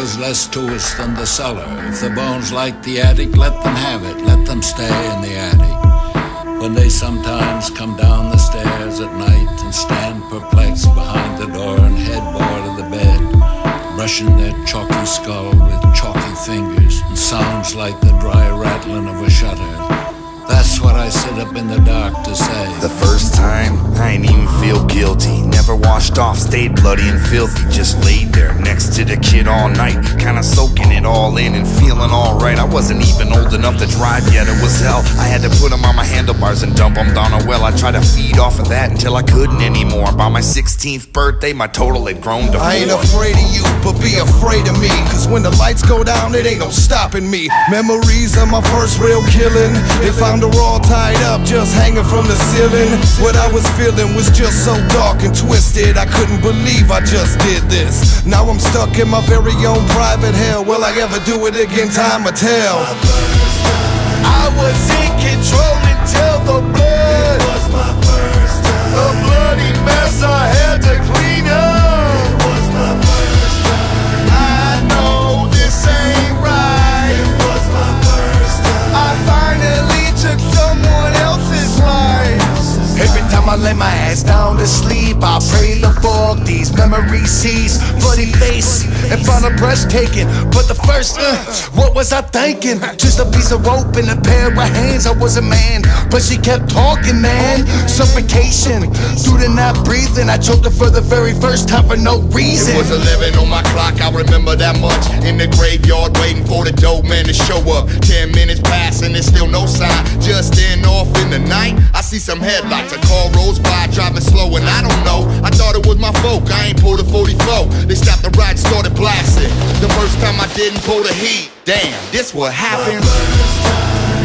there's less to us than the cellar. If the bones like the attic, let them have it, let them stay in the attic. When they sometimes come down the stairs at night and stand perplexed behind the door and headboard of the bed, brushing their chalky skull with chalky fingers, and sounds like the dry rattling of a shutter. That's what I sit up in the dark to say. The first time, I ain't even feel guilty. Never washed off, stayed bloody and filthy. Just laid there next to the kid all night, kinda soaking it all in and feeling alright. I wasn't even old enough to drive yet, it was hell. I had to put him on my handlebars and dump him down a well. I tried to feed off of that until I couldn't anymore. By my 16th birthday, my total had grown to 4. I ain't afraid of you, but be afraid of me. Cause when the lights go down, it ain't no stopping me. Memories of my first real killing. They found her all tied up, just hanging from the ceiling. What I was feeling was just so dark and twisted. I couldn't believe I just did this. Now I'm stuck in my very own private hell. Will I ever do it again? Time will tell. I was in control until the blood. It was my first time. A bloody mess I had to clean up. It was my first time. I know this ain't right. It was my first time. I finally took someone else's life. Every time I lay my ass down to sleep, I pray the fog these memories cease. Bloody face in front of breathtaking. But the first, what was I thinking? Just a piece of rope and a pair of hands. I was a man, but she kept talking, man. Suffocation through the not breathing. I choked her for the very first time for no reason. It was 11 on my clock, I remember that much. In the graveyard waiting for the dope man to show up. 10 minutes pass and there's still no sign. Just then off in the night, I see some headlights. A car rolls by, driving slow, and I don't know. I thought it was my folk, I ain't pulled a 44. They stopped the ride and started blasting. The first time I didn't pull the heat. Damn, this what happened.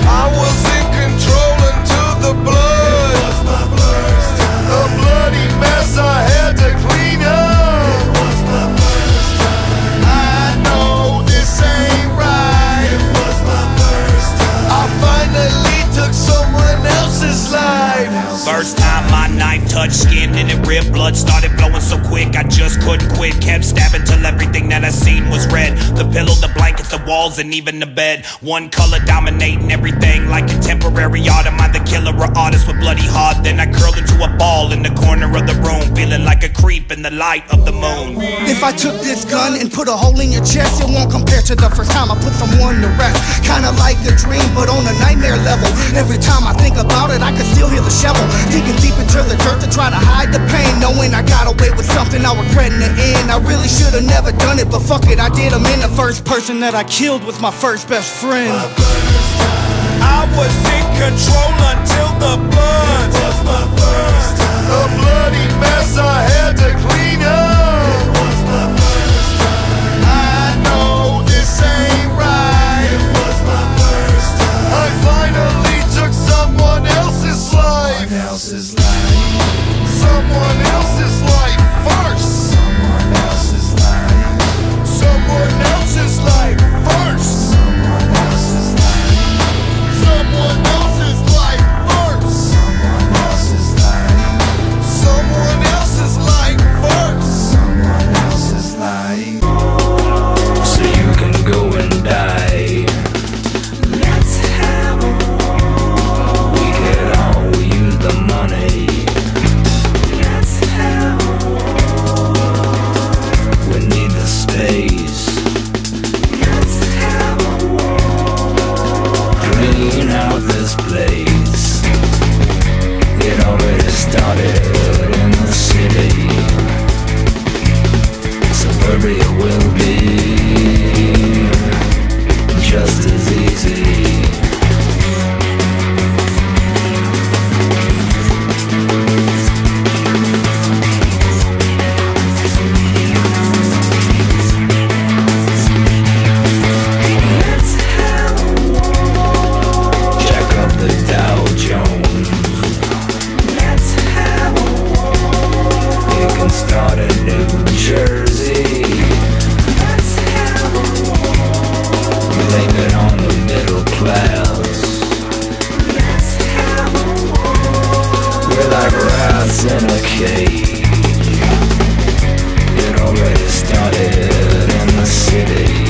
I was in control until the blood. It was my first time. A bloody mess I had to clean up. It was my first time. I know this ain't right. It was my first time. I finally took someone else's life. First time my knife touched skin and it ripped. Blood started flowing so quick I just couldn't quit. Kept stabbing till everything that I seen was red. The pillow, the blankets, the walls, and even the bed. One color dominating everything like contemporary art. Am I the killer or artist with bloody heart? Then I curled into a ball in the corner of the room, feeling like a creep in the light of the moon. If I took this gun and put a hole in your chest, it won't compare to the first time I put someone to rest. Kinda like a dream, but on a nightmare level. Every time I think about it, I can still hear the shovel. Digging deep into the dirt to try to hide the pain, knowing I got away with something I regret in the end. I really should've never done it, but fuck it, I did. I'm in the first person that I killed was my first best friend. I was in control until the blood. It was my first time. A bloody mess I had to clean up. It was my first time. I know this ain't right. It was my first time. I finally took someone else's life. Someone else's life first. Someone else's life. Someone else's life first. Someone else's life. Someone else's life first. Someone else's life. Someone else's life first. Someone else's life. So you can go and die. Let's have a war. We could all use the money. Let's have a war. We need the space. Let's have a war. Clean out this place. It already started in the city. Suburbia will be just as easy. Let's have a war. Jack up the Dow Jones. Let's have a war. You can start in New Jersey. Let's have a war. Blame it on the middle class. Let's have a war. We're like rats in a cage. It already started in the city.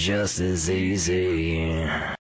just as easy.